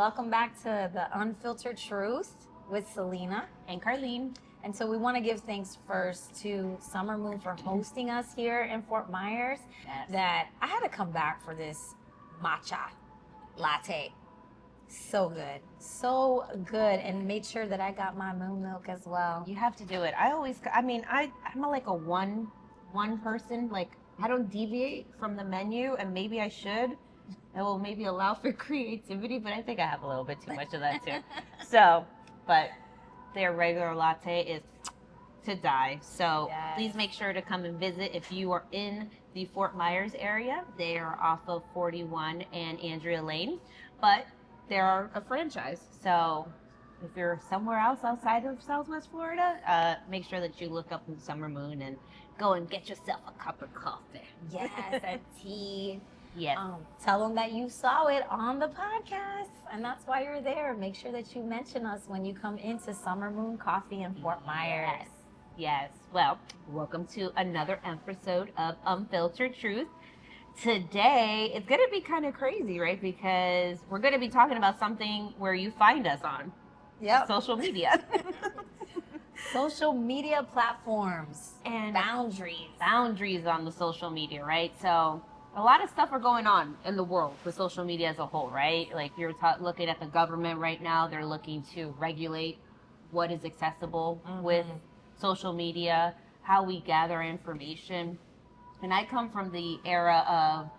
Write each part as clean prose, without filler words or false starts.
welcome back to the Unfiltered Truth with Selena and Carlene. And so we want to give thanks first to Summer Moon for hosting us here in Fort Myers. Yes. That I had to come back for this matcha latte. So good, and made sure that I got my moon milk as well. You have to do it. I'm like a one person. Like, I don't deviate from the menu, and maybe I should. It will maybe allow for creativity, but I think I have a little bit too much of that too. So, but their regular latte is to die. So Yes. Please make sure to come and visit if you are in the Fort Myers area. They are off of 41 and Andrea Lane, but they're a franchise. So if you're somewhere else outside of Southwest Florida, make sure that you look up Summer Moon and go and get yourself a cup of coffee. Yes, a tea. Yes. Tell them that you saw it on the podcast, and that's why you're there. Make sure that you mention us when you come into Summer Moon Coffee in Fort Myers. Yes. Well, welcome to another episode of Unfiltered Truth. Today, it's going to be kind of crazy, right? Because we're going to be talking about something where you find us on. Yep. Social media. Social media platforms and boundaries on the social media, right? So a lot of stuff are going on in the world with social media as a whole, right? Like you're looking at the government right now, they're looking to regulate what is accessible with social media, how we gather information. And I come from the era of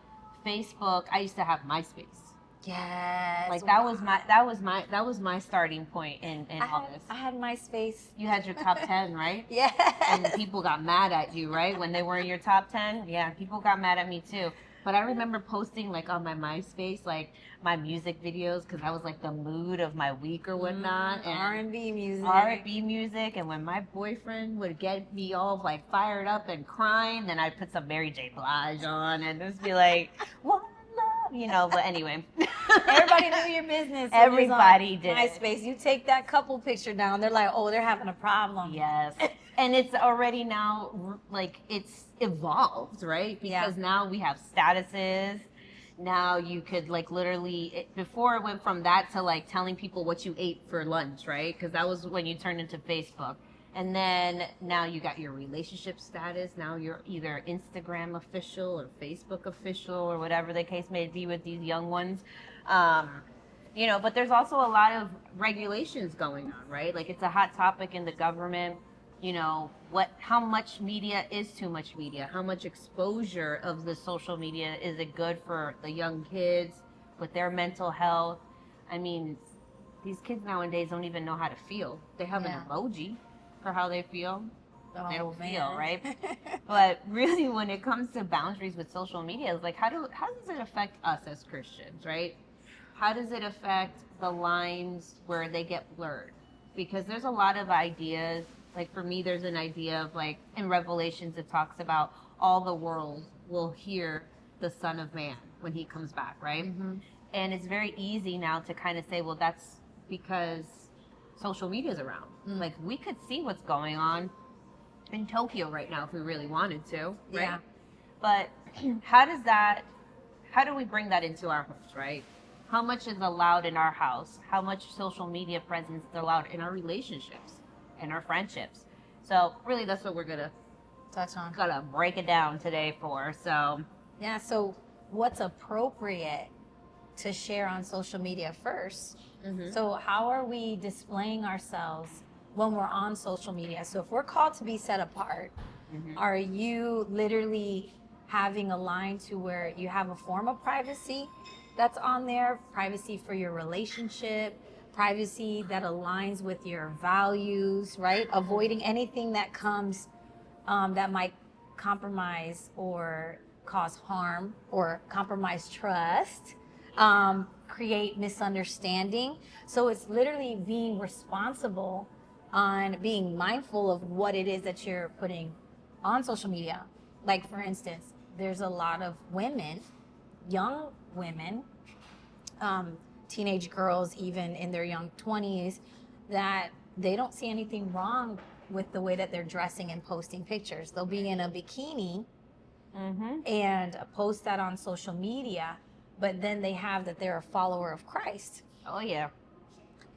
Facebook. I used to have MySpace. Yes. Like that was my starting point in all this. I had MySpace. You had your top 10, right? Yes. And people got mad at you, right? When they were in your top 10? Yeah, people got mad at me too. But I remember posting like on my MySpace, like my music videos, because I was like the mood of my week or whatnot. And R&B music. And when my boyfriend would get me all like fired up and crying, then I'd put some Mary J. Blige on and just be like, "One love," but anyway. Everybody knew your business. Everybody did. MySpace. You take that couple picture down, they're like, oh, they're having a problem. Yes. And it's already now, like, it's evolved, right? Because now we have statuses. Now you could, like, literally, before it went from that to, like, telling people what you ate for lunch, right? Because that was when you turned into Facebook. And then now you got your relationship status. Now you're either Instagram official or Facebook official or whatever the case may be with these young ones. But there's also a lot of regulations going on, right? Like it's a hot topic in the government. How much media is too much media? How much exposure of the social media is it good for the young kids with their mental health? I mean, these kids nowadays don't even know how to feel. They have an emoji for how they feel. They don't feel, right? But really, when it comes to boundaries with social media, it's like, how does it affect us as Christians, right? How does it affect the lines where they get blurred? Because there's a lot of ideas. Like for me, there's an idea of like in Revelations, it talks about all the world will hear the Son of Man when he comes back, right? Mm-hmm. And it's very easy now to kind of say, well, that's because social media is around. Mm. Like we could see what's going on in Tokyo right now if we really wanted to, right? Yeah. But how do we bring that into our homes, right? How much is allowed in our house? How much social media presence is allowed in our relationships? And our friendships. So really that's what we're gonna touch on. Gotta break it down today for. So what's appropriate to share on social media first? Mm-hmm. So how are we displaying ourselves when we're on social media? So if we're called to be set apart, are you literally having a line to where you have a form of privacy that's on there, privacy for your relationship, privacy that aligns with your values, right? Avoiding anything that comes that might compromise or cause harm or compromise trust, create misunderstanding. So it's literally being responsible on being mindful of what it is that you're putting on social media. Like for instance, there's a lot of women, young women, teenage girls, even in their young 20s, that they don't see anything wrong with the way that they're dressing and posting pictures. They'll be in a bikini and post that on social media, but then they have that they're a follower of Christ. Oh yeah.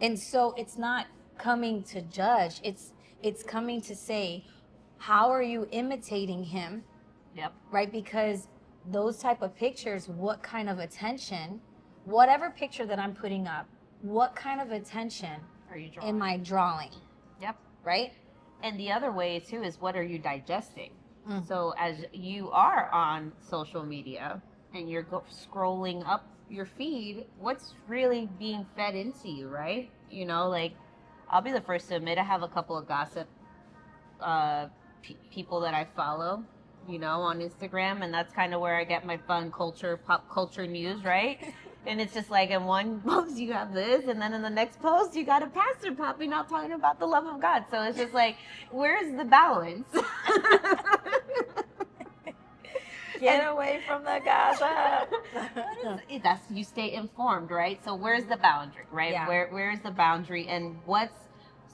And so it's not coming to judge. It's coming to say, how are you imitating him? Yep. Right? Because those type of pictures, what kind of attention, whatever picture that I'm putting up, what kind of attention Are you drawing? am I drawing? Yep. Right? And the other way too is, what are you digesting? Mm. So as you are on social media and you're scrolling up your feed, what's really being fed into you, right? You know, like, I'll be the first to admit I have a couple of gossip people that I follow, you know, on Instagram, and that's kind of where I get my fun culture, pop culture news, right? And it's just like, in one post you have this, and then in the next post you got a pastor popping out talking about the love of God. So it's just like, where's the balance? Get away from the gossip. That's, you stay informed, right? So where's the boundary, right? Yeah. Where's the boundary, and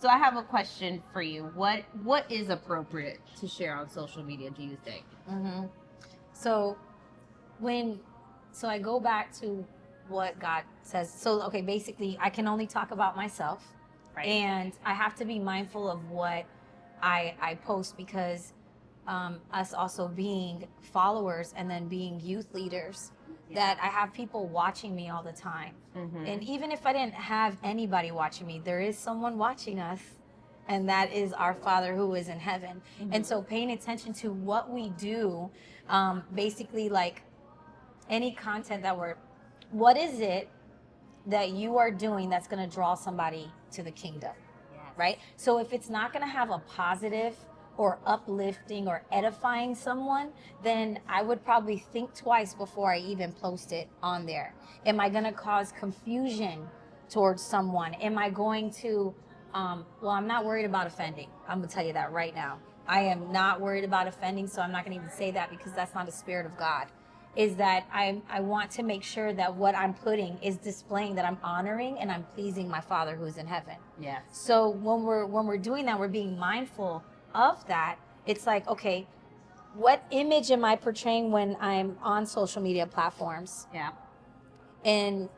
so I have a question for you. What is appropriate to share on social media, do you think? Mm-hmm. So I go back to what God says. So, okay, basically I can only talk about myself, Right. and I have to be mindful of what I post, because us also being followers and then being youth leaders, that I have people watching me all the time. Mm-hmm. And even if I didn't have anybody watching me, there is someone watching us, and that is our Father who is in heaven. Mm-hmm. And so paying attention to what we do, basically, like any content what is it that you are doing that's going to draw somebody to the kingdom? Yes. Right? So if it's not going to have a positive or uplifting or edifying someone, then I would probably think twice before I even post it on there. Am I going to cause confusion towards someone? Am I going to, well, I'm not worried about offending. I'm going to tell you that right now. I am not worried about offending, so I'm not going to even say that, because that's not the Spirit of God. Is that I want to make sure that what I'm putting is displaying that I'm honoring and I'm pleasing my Father who's in heaven. Yes. So when we're doing that, we're being mindful of that. It's like, okay, what image am I portraying when I'm on social media platforms? Yeah. And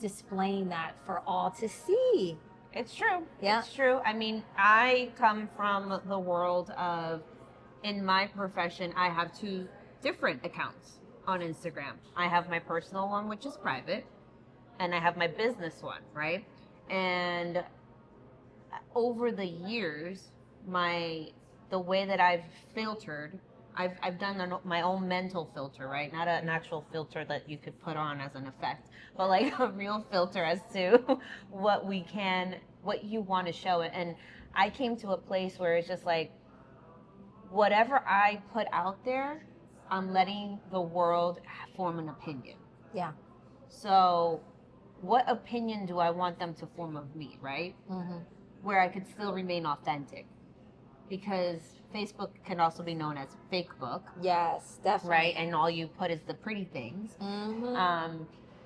displaying that for all to see. It's true. Yeah. It's true. I mean, I come from the world of, in my profession, I have two different accounts on Instagram. I have my personal one, which is private, and I have my business one, right? And over the years, the way that I've filtered, I've done my own mental filter, right? Not an actual filter that you could put on as an effect, but like a real filter as to what you want to show it. And I came to a place where it's just like, whatever I put out there, I'm letting the world form an opinion. Yeah. So what opinion do I want them to form of me, right? Mm-hmm. Where I could still remain authentic. Because Facebook can also be known as fake book. Yes, definitely. Right? And all you put is the pretty things. Mm-hmm.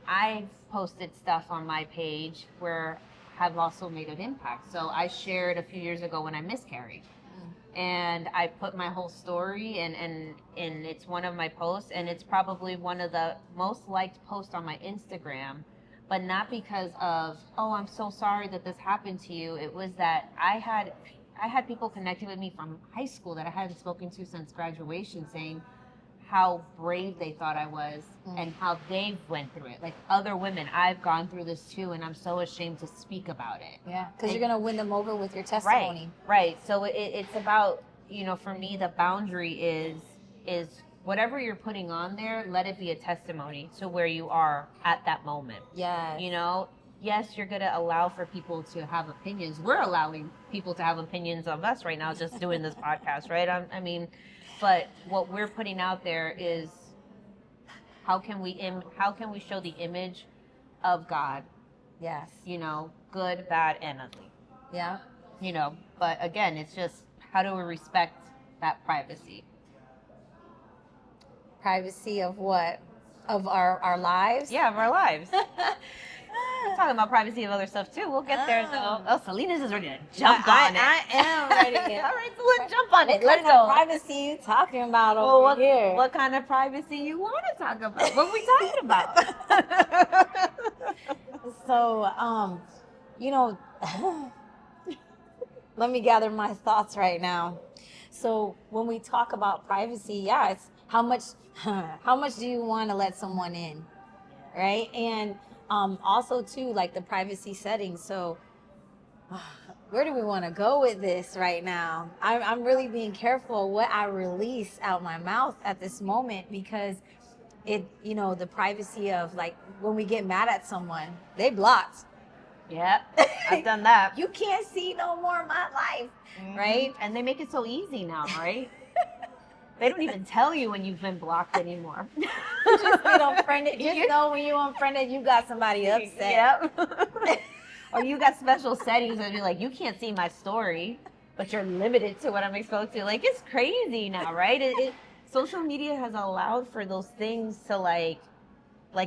I've posted stuff on my page where have also made an impact. So I shared a few years ago when I miscarried. And I put my whole story, and it's one of my posts, and it's probably one of the most liked posts on my Instagram, but not because of, oh, I'm so sorry that this happened to you. It was that I had people connected with me from high school that I hadn't spoken to since graduation, saying how brave they thought I was and how they went through it. Like, other women, I've gone through this too, and I'm so ashamed to speak about it. Yeah, because you're going to win them over with your testimony. Right. So it's about, for me, the boundary is whatever you're putting on there, let it be a testimony to where you are at that moment. Yeah. Yes, you're going to allow for people to have opinions. We're allowing people to have opinions of us right now, just doing this podcast, right? I mean, but what we're putting out there is how can we show the image of God? Yes. Good, bad, and ugly. Yeah. But again, it's just, how do we respect that privacy? Privacy of what? Of our lives? Yeah, of our lives. We're talking about privacy of other stuff too. We'll get there though. Oh, Selena's is ready to jump on it. I am ready. All right, so let's jump on it. What Let's kind of go. privacy you talking about Well, over here? what kind of privacy you want to talk about? What are we talking about? So, let me gather my thoughts right now. So when we talk about privacy, yeah, it's how much do you want to let someone in, right? And also too, like the privacy settings. So where do we want to go with this right now? I'm really being careful what I release out my mouth at this moment, because the privacy of, like, when we get mad at someone, they blocked. Yep, I've done that. You can't see no more of my life, right? And they make it so easy now, right? They don't even tell you when you've been blocked anymore. Just know when you unfriended, you got somebody upset. Yep. Or you got special settings and you're like, you can't see my story, but you're limited to what I'm exposed to. Like, it's crazy now, right? Social media has allowed for those things to like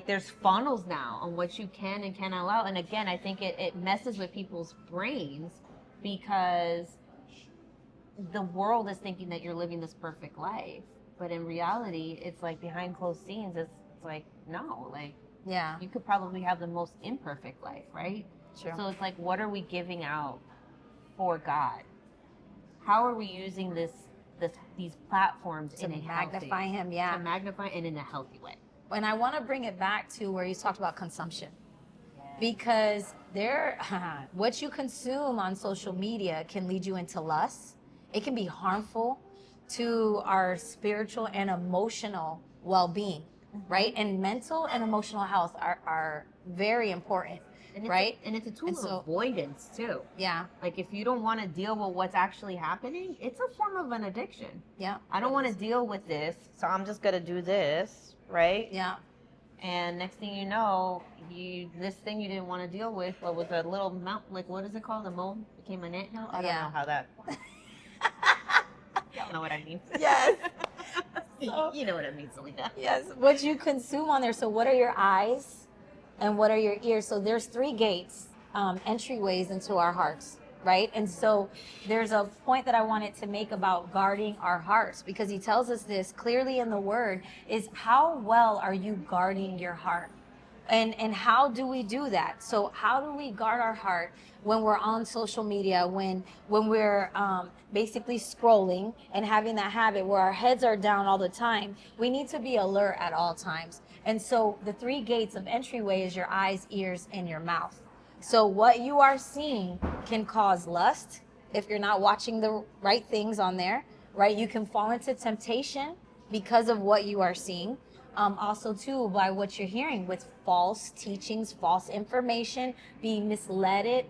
there's funnels now on what you can and cannot allow. And again, I think it messes with people's brains, because the world is thinking that you're living this perfect life. But in reality, it's like behind closed scenes, it's like, no, like, yeah, you could probably have the most imperfect life, right? Sure. So it's like, what are we giving out for God? How are we using these platforms to magnify him? Yeah, to magnify and in a healthy way. And I want to bring it back to where you talked about consumption, because what you consume on social media can lead you into lust. It can be harmful to our spiritual and emotional well-being, right? And mental and emotional health are very important, right? And it's a tool of avoidance too. Yeah. Like, if you don't want to deal with what's actually happening, it's a form of an addiction. Yeah. I don't want to deal with this, so I'm just going to do this, right? Yeah. And next thing you know, this thing you didn't want to deal with, what was a little mount, like, what is it called? A mole became an ant hill? I don't know how that. Y'all know what I mean. Yes. You know what I mean, Selena. Yes. What you consume on there. So what are your eyes and what are your ears? So there's 3 gates, entryways into our hearts, right? And so there's a point that I wanted to make about guarding our hearts, because he tells us this clearly in the word, is how well are you guarding your heart? And how do we do that? So how do we guard our heart when we're on social media, when we're basically scrolling and having that habit where our heads are down all the time? We need to be alert at all times. And so the 3 gates of entryway is your eyes, ears, and your mouth. So what you are seeing can cause lust if you're not watching the right things on there, right? You can fall into temptation because of what you are seeing. Also too, by what you're hearing with false teachings, false information, being misleaded,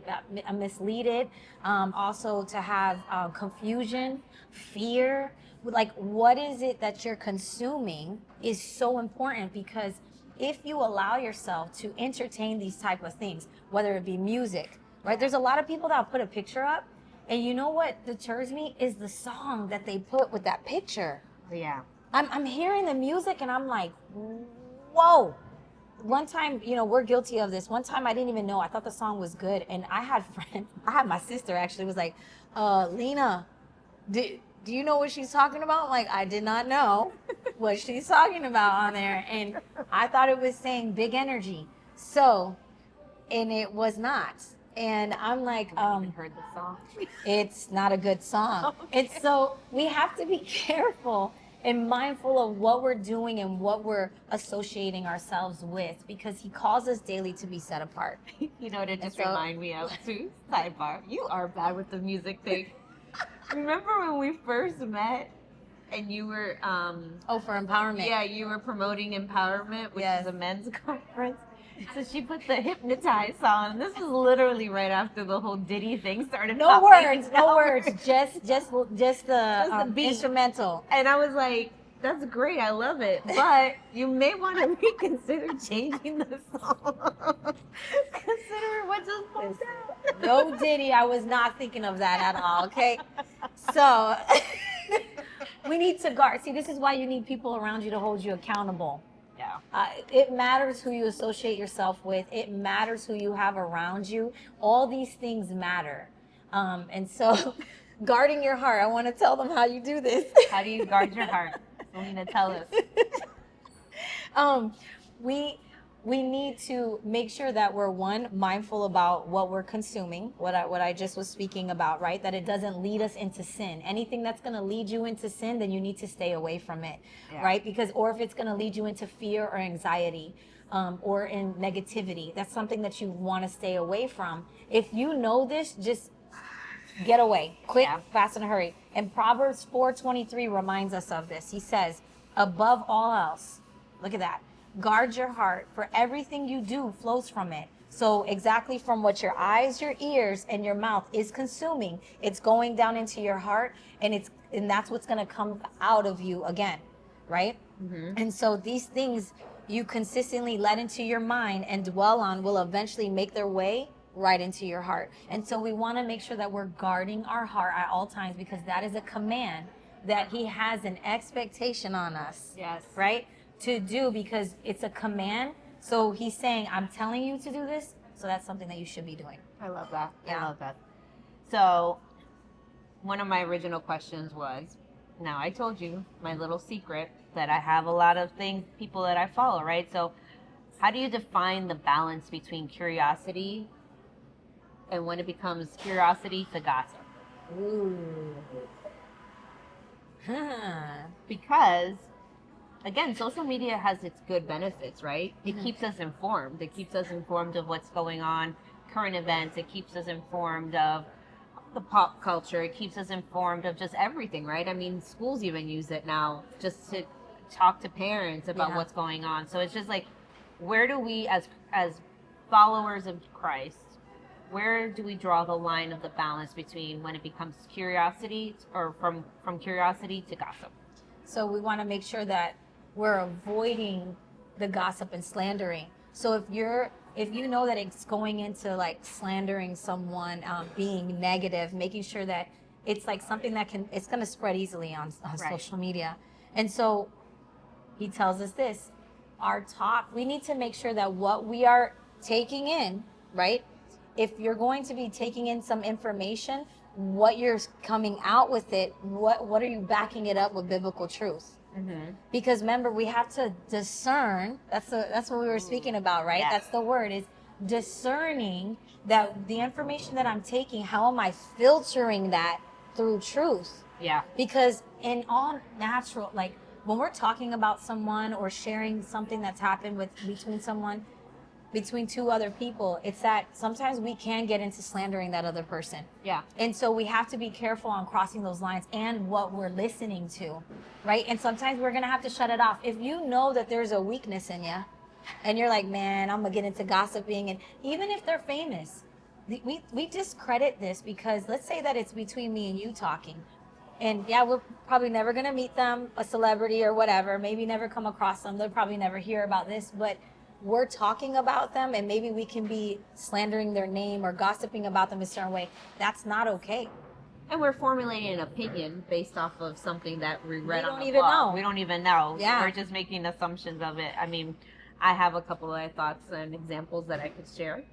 also to have confusion, fear. Like, what is it that you're consuming is so important, because if you allow yourself to entertain these type of things, whether it be music, right? There's a lot of people that'll put a picture up, and you know what deters me is the song that they put with that picture. Yeah. I'm hearing the music and I'm like, whoa. One time, we're guilty of this. One time I didn't even know. I thought the song was good. And I had my sister actually was like, Lena, do you know what she's talking about? I'm like, I did not know what she's talking about on there. And I thought it was saying big energy. So, and it was not. And I'm like, I haven't even heard the song. It's not a good song. Okay. And so we have to be careful and mindful of what we're doing and what we're associating ourselves with, because he calls us daily to be set apart. You know what it just reminded me of too? Sidebar. You are bad with the music thing. Remember when we first met and you were for empowerment. Yeah, you were promoting empowerment, which is a men's conference. So she put the Hypnotize song, and this was literally right after the whole Diddy thing started. No words, just the beat. Instrumental. And I was like, that's great, I love it, but you may want to reconsider changing the song. Consider what just popped out. No Diddy, I was not thinking of that at all, okay? So we need to guard. See, this is why you need people around you to hold you accountable. Yeah. It matters who you associate yourself with. It matters who you have around you. All these things matter. And so, guarding your heart, I want to tell them how you do this. How do you guard your heart? Selena, tell us. We we need to make sure that we're mindful about what we're consuming, what I just was speaking about, right? That it doesn't lead us into sin. Anything that's going to lead you into sin, then you need to stay away from it, right? Because or if it's going to lead you into fear or anxiety, or in negativity, that's something that you want to stay away from. If you know this, just get away, quick, fast, and hurry. And Proverbs 4:23 reminds us of this. He says, above all else, look at that, guard your heart, for everything you do flows from it. So exactly from what your eyes, your ears, and your mouth is consuming, it's going down into your heart, and that's what's going to come out of you again, right? Mm-hmm. And so these things you consistently let into your mind and dwell on will eventually make their way right into your heart. And so we want to make sure that we're guarding our heart at all times, because that is a command that he has an expectation on us. Yes. Right? To do, because it's a command. So he's saying, I'm telling you to do this. So that's something that you should be doing. I love that. Yeah. I love that. So one of my original questions was, now I told you my little secret that I have a lot of people that I follow, right? So how do you define the balance between curiosity and when it becomes curiosity to gossip? Ooh. Huh. Because, again, social media has its good benefits, right? It keeps us informed. It keeps us informed of what's going on, current events. It keeps us informed of the pop culture. It keeps us informed of just everything, right? I mean, schools even use it now just to talk to parents about what's going on. So it's just like, where do we, as followers of Christ, where do we draw the line of the balance between when it becomes curiosity, or from curiosity to gossip? So we want to make sure that we're avoiding the gossip and slandering. So if you know that it's going into like slandering someone, being negative, making sure that it's like something that it's going to spread easily on social media. And so he tells us this, our talk, we need to make sure that what we are taking in, right? If you're going to be taking in some information, what you're coming out with it, what are you backing it up with biblical truth? Mm-hmm. Because remember, we have to discern. That's what we were speaking about, right? Yes. That's the word, is discerning that the information that I'm taking, how am I filtering that through truth? Yeah. Because in all natural, like when we're talking about someone or sharing something that's happened between two other people, it's that sometimes we can get into slandering that other person. Yeah. And so we have to be careful on crossing those lines and what we're listening to, right? And sometimes we're going to have to shut it off. If you know that there's a weakness in you and you're like, man, I'm going to get into gossiping, and even if they're famous, we discredit this, because let's say that it's between me and you talking. And yeah, we're probably never going to meet them, a celebrity or whatever, maybe never come across them. They'll probably never hear about this, but we're talking about them, and maybe we can be slandering their name or gossiping about them a certain way. That's not okay. And we're formulating an opinion based off of something that we read on the even blog. know. We don't even know. Yeah. We're just making assumptions of it. I mean, I have a couple of thoughts and examples that I could share.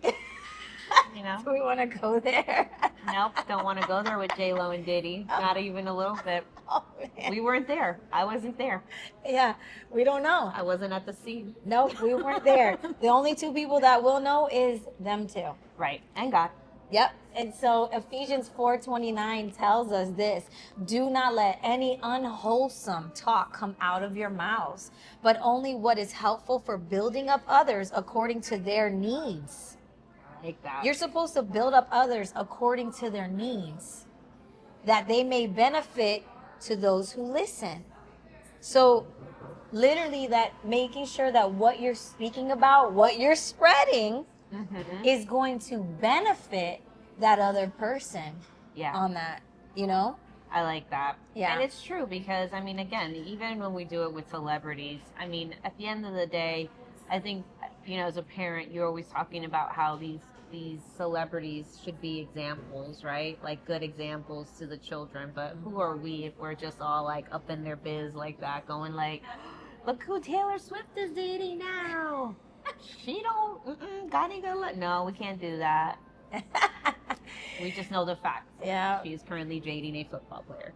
You know? Do we want to go there? Nope, don't want to go there with J-Lo and Diddy. Not even a little bit. Oh, man. We weren't there. I wasn't there. Yeah, we don't know. I wasn't at the scene. Nope, we weren't there. The only two people that will know is them two. Right, and God. Yep. And so Ephesians 4:29 tells us this: do not let any unwholesome talk come out of your mouths, but only what is helpful for building up others according to their needs. Take that. You're supposed to build up others according to their needs, that they may benefit to those who listen. So literally, that making sure that what you're speaking about, what you're spreading, is going to benefit that other person on that, you know? I like that. Yeah. And it's true, because, I mean, again, even when we do it with celebrities, I mean, at the end of the day, I think, you know, as a parent, you're always talking about how these celebrities should be examples, right? Like good examples to the children. But who are we if we're just all like up in their biz like that, going like, look who Taylor Swift is dating now. She don't got any good luck. No, we can't do that. We just know the facts. Yeah. She is currently dating a football player.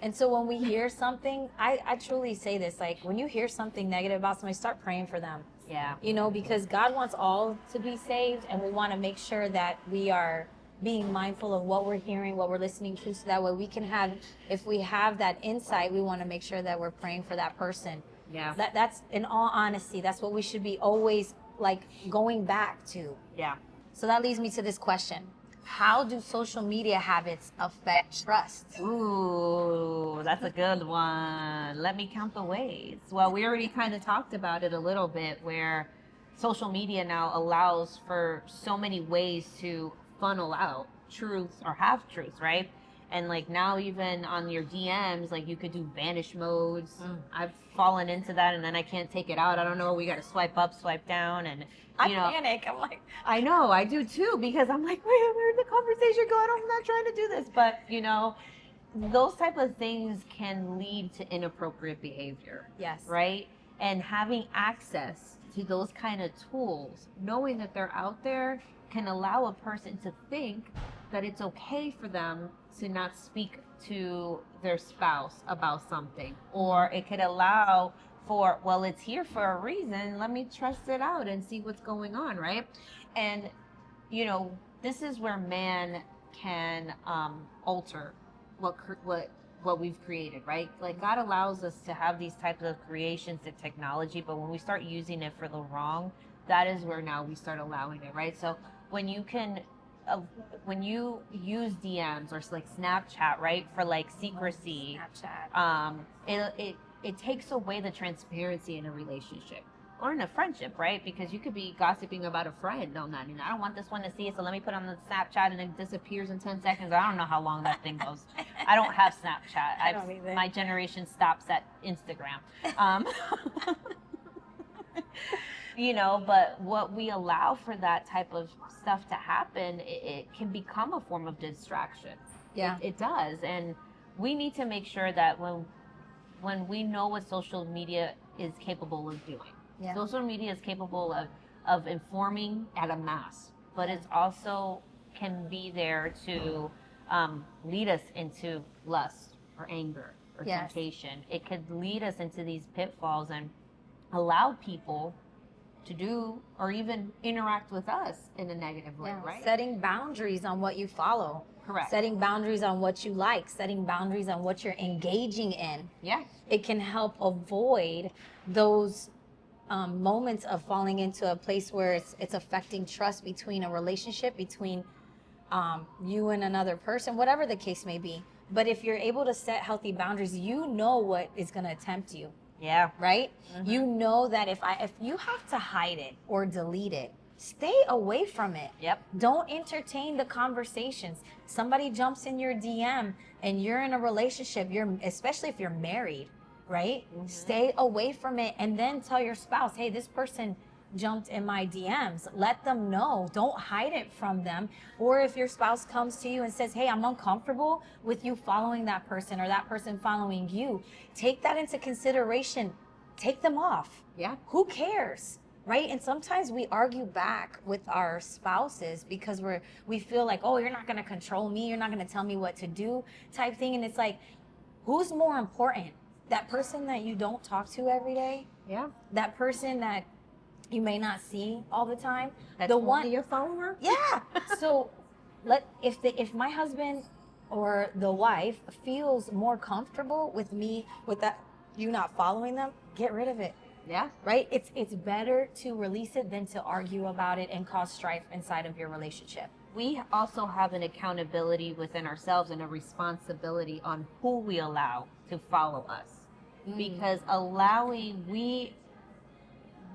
And so when we hear something, I truly say this, like when you hear something negative about somebody, start praying for them. Yeah. You know, because God wants all to be saved, and we want to make sure that we are being mindful of what we're hearing, what we're listening to, so that way we can have, if we have that insight, we want to make sure that we're praying for that person. Yeah. That's in all honesty, that's what we should be always like going back to. Yeah. So that leads me to this question. How do social media habits affect trust? Ooh, that's a good one. Let me count the ways. Well, we already kind of talked about it a little bit, where social media now allows for so many ways to funnel out truths or half truths, right? And like now even on your DMs, like you could do vanish modes. I've fallen into that and then I can't take it out. I don't know. We got to swipe up, swipe down. And you know, panic. I'm like, I know, I do too, because I'm like, wait, where'd the conversation go? I'm not trying to do this. But, you know, those type of things can lead to inappropriate behavior. yes. Right? And having access to those kind of tools, knowing that they're out there, can allow a person to think that it's okay for them to not speak to their spouse about something. Or it could allow for, well, it's here for a reason. Let me trust it out and see what's going on, right? And, you know, this is where man can alter what we've created, right? Like God allows us to have these types of creations and technology, but when we start using it for the wrong, that is where now we start allowing it, right? So when you can, when you use DMs or like Snapchat, right, for like secrecy, Snapchat. it takes away the transparency in a relationship or in a friendship, right? Because you could be gossiping about a friend on that. And I don't want this one to see it, so let me put on the Snapchat and it disappears in 10 seconds. I don't know how long that thing goes. I don't have Snapchat. I don't either. My generation stops at Instagram. You know, but what we allow for that type of stuff to happen, it can become a form of distraction. Yeah. It does. And we need to make sure that when we know what social media is capable of doing. Yeah. Social media is capable of informing at a mass, but it's also can be there to lead us into lust or anger or Yes. temptation. It could lead us into these pitfalls and allow people to do or even interact with us in a negative way, Yeah. right? Setting boundaries on what you follow. Correct. Setting boundaries on what you like, setting boundaries on what you're engaging in. Yeah. It can help avoid those moments of falling into a place where it's affecting trust between a relationship, between you and another person, whatever the case may be. But if you're able to set healthy boundaries, you know what is going to tempt you, Yeah. right? You know that if you have to hide it or delete it, stay away from it. Yep. Don't entertain the conversations. Somebody jumps in your DM and you're in a relationship, especially if you're married, right? Stay away from it and then tell your spouse, hey, this person jumped in my DMs. Let them know. Don't hide it from them. Or if your spouse comes to you and says, hey, I'm uncomfortable with you following that person or that person following you, take that into consideration. Take them off. Yeah. Who cares? Right? And sometimes we argue back with our spouses because we feel like, oh, you're not going to control me. You're not going to tell me what to do type thing. And it's like, who's more important? That person that you don't talk to every day? Yeah. That person that you may not see all the time? That's the only one, your follower? yeah. So if my husband or the wife feels more comfortable with me, with that, you not following them, get rid of it. Yeah. Right? It's better to release it than to argue about it and cause strife inside of your relationship. We also have an accountability within ourselves and a responsibility on who we allow to follow us. Because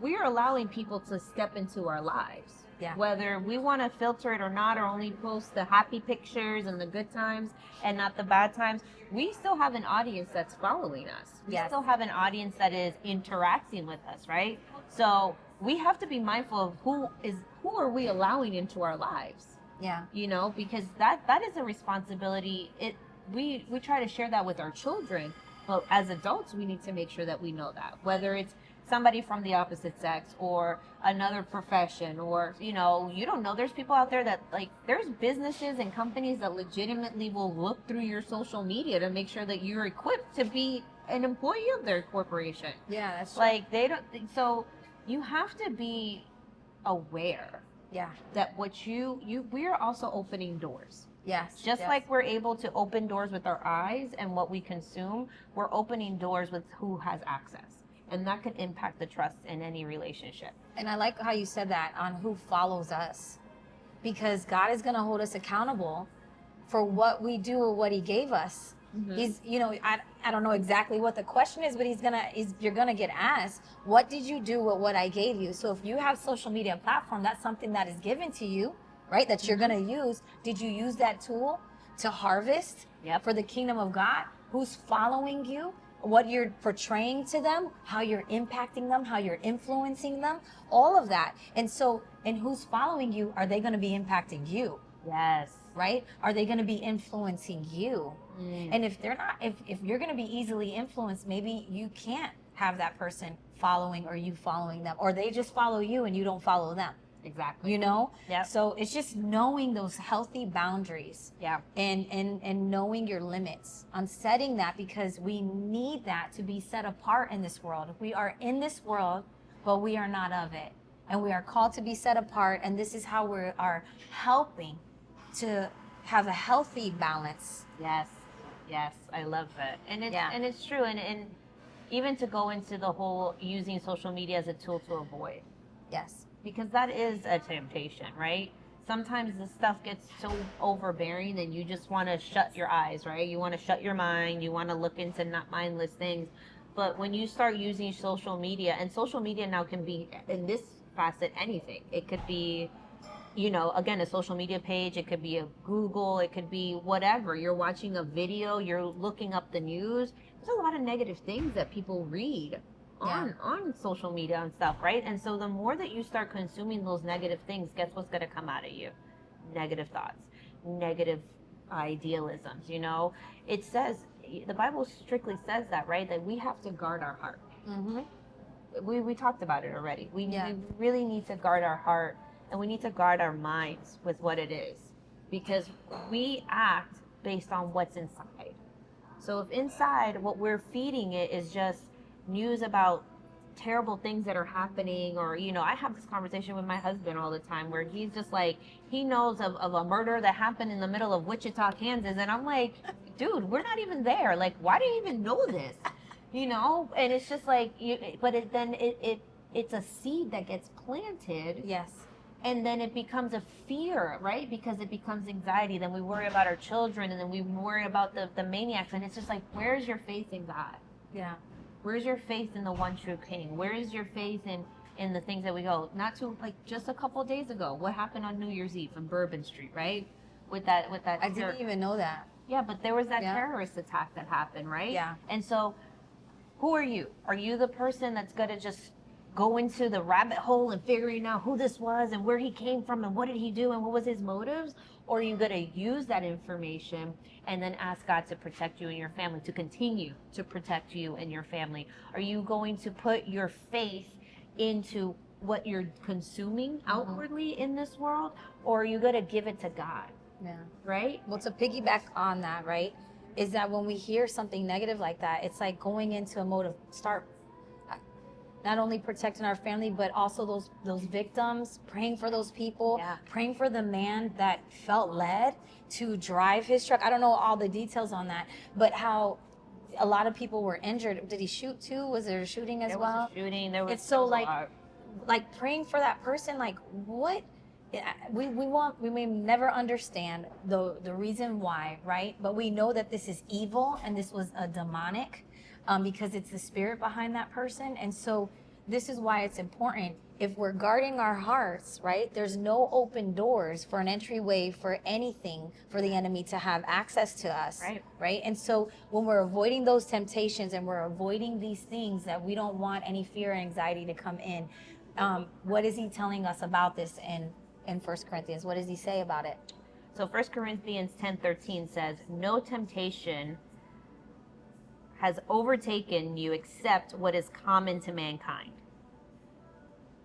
we're allowing people to step into our lives. Yeah. Whether we want to filter it or not, or only post the happy pictures and the good times and not the bad times, we still have an audience that's following us. We Yes. still have an audience that is interacting with us, right? So we have to be mindful of who are we allowing into our lives, Yeah. you know, because that is a responsibility. We try to share that with our children, But as adults, we need to make sure that we know that, whether it's somebody from the opposite sex or another profession, or you don't know, there's people out there that, like, there's businesses and companies that legitimately will look through your social media to make sure that you're equipped to be an employee of their corporation. Yeah, that's true. Like, they don't, so you have to be aware Yeah. that we are also opening doors. Yes. Just yes. like we're able to open doors with our eyes and what we consume, we're opening doors with who has access. And that can impact the trust in any relationship. And I like how you said that on who follows us, because God is going to hold us accountable for what we do or what he gave us. Mm-hmm. He's, I don't know exactly what the question is, but you're going to get asked, what did you do with what I gave you? So if you have social media platform, that's something that is given to you, right? That you're going to use. Did you use that tool to harvest for the kingdom of God? Who's following you? What you're portraying to them, how you're impacting them, how you're influencing them, all of that. And who's following you? Are they going to be impacting you? Yes. Right? Are they going to be influencing you? And if they're not, if you're going to be easily influenced, maybe you can't have that person following or you following them, or they just follow you and you don't follow them. Exactly. Yeah. So it's just knowing those healthy boundaries. Yeah. And knowing your limits, on setting that, because we need that to be set apart in this world. We are in this world, but we are not of it. And we are called to be set apart. And this is how we are helping to have a healthy balance. Yes. Yes. I love that. And it's true. And even to go into the whole using social media as a tool to avoid. Yes. Because that is a temptation, right? Sometimes the stuff gets so overbearing and you just want to shut your eyes, right? You want to shut your mind. You want to look into not mindless things. But when you start using social media, and social media now can be, in this facet, anything. It could be, again, a social media page. It could be a Google. It could be whatever. You're watching a video. You're looking up the news. There's a lot of negative things that people read on social media and stuff, right? And so the more that you start consuming those negative things, guess what's going to come out of you? Negative thoughts, negative idealisms. It says, the Bible strictly says that, right? That we have to guard our heart. Mm-hmm. We talked about it already. We really need to guard our heart, and we need to guard our minds with what it is, because we act based on what's inside. So if inside what we're feeding it is just news about terrible things that are happening, or I have this conversation with my husband all the time where he's just like, he knows of a murder that happened in the middle of Wichita, Kansas, and I'm like, dude, we're not even there. Like, why do you even know this? And it's just like, it's a seed that gets planted. Yes. And then it becomes a fear, right? Because it becomes anxiety. Then we worry about our children, and then we worry about the maniacs. And it's just like, where's your faith in God? Yeah. Where's your faith in the one true King? Where is your faith in the things that we go? Not to, like, just a couple of days ago, what happened on New Year's Eve in Bourbon Street, right? With that. I didn't even know that. Yeah, but there was that terrorist attack that happened, right? Yeah. And so, who are you? Are you the person that's gonna just go into the rabbit hole and figuring out who this was and where he came from and what did he do and what was his motives? Or are you going to use that information and then ask God to protect you and your family, to continue to protect you and your family? Are you going to put your faith into what you're consuming outwardly in this world? Or are you going to give it to God? Yeah. Right? Well, to piggyback on that, right, is that when we hear something negative like that, it's like going into a mode of start not only protecting our family, but also those victims, praying for those people, praying for the man that felt led to drive his truck. I don't know all the details on that, but how a lot of people were injured. Did he shoot too? Was there a shooting as well? There was a shooting. It's so like praying for that person, like what? We may never understand the reason why, right? But we know that this is evil and this was a demonic, because it's the spirit behind that person. And so this is why it's important. If we're guarding our hearts, right, there's no open doors for an entryway for anything for the enemy to have access to us, right? And so when we're avoiding those temptations and we're avoiding these things that we don't want any fear or anxiety to come in, what is he telling us about this in 1 Corinthians? What does he say about it? So 1 Corinthians 10:13 says, no temptation has overtaken you except what is common to mankind.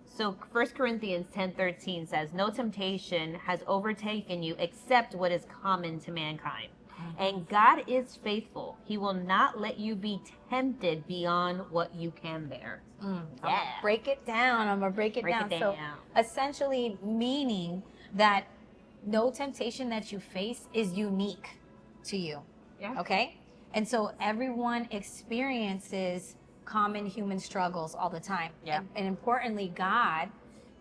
So 1 Corinthians 10:13 says, no temptation has overtaken you except what is common to mankind. And God is faithful. He will not let you be tempted beyond what you can bear. I'm gonna break it down. Break it So down. essentially meaning that no temptation that you face is unique to you. Yeah. Okay? And so everyone experiences common human struggles all the time. Yeah. And importantly, God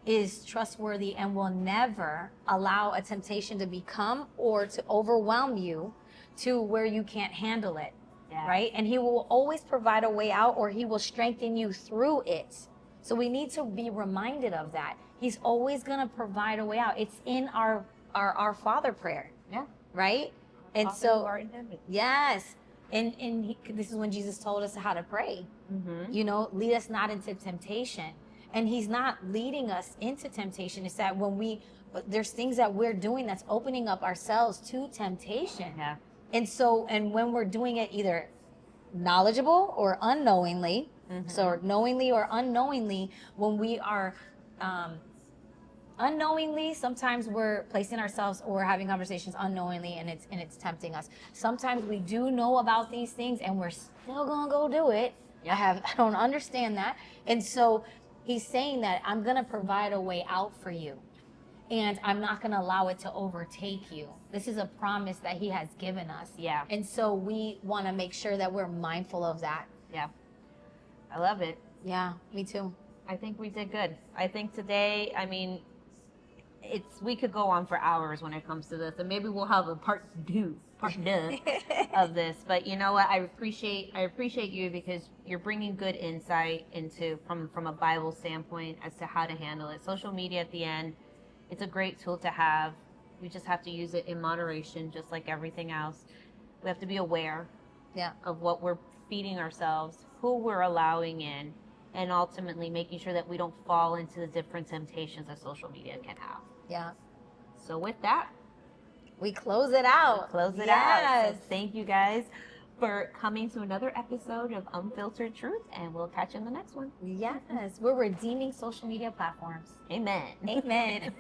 is trustworthy and will never allow a temptation to become or to overwhelm you to where you can't handle it. Yeah. Right? And he will always provide a way out, or he will strengthen you through it. So we need to be reminded of that. He's always going to provide a way out. It's in our Father prayer. Yeah. Right? And Father so, who art in heaven. yes. And this is when Jesus told us how to pray. Mm-hmm. You know, lead us not into temptation. And he's not leading us into temptation. It's that when there's things that we're doing that's opening up ourselves to temptation. Yeah. And so, and when we're doing it either knowledgeable or unknowingly, so knowingly or unknowingly, when we are unknowingly, sometimes we're placing ourselves or having conversations unknowingly, and it's tempting us. Sometimes we do know about these things and we're still gonna go do it. I don't understand that. And so he's saying that I'm gonna provide a way out for you, and I'm not gonna allow it to overtake you. This is a promise that he has given us. Yeah. And so we want to make sure that we're mindful of that. Yeah. I love it. Yeah, me too. I think we did good. I think today, I mean, we could go on for hours when it comes to this, and maybe we'll have a part two of this. But you know what? I appreciate you, because you're bringing good insight into from a Bible standpoint as to how to handle it. Social media, at the end, it's a great tool to have. We just have to use it in moderation, just like everything else. We have to be aware of what we're feeding ourselves, who we're allowing in, and ultimately making sure that we don't fall into the different temptations that social media can have. Yeah. So with that, we close it out. out. So thank you guys for coming to another episode of Unfiltered Truth, and we'll catch you in the next one. Yes. We're redeeming social media platforms. Amen. Amen.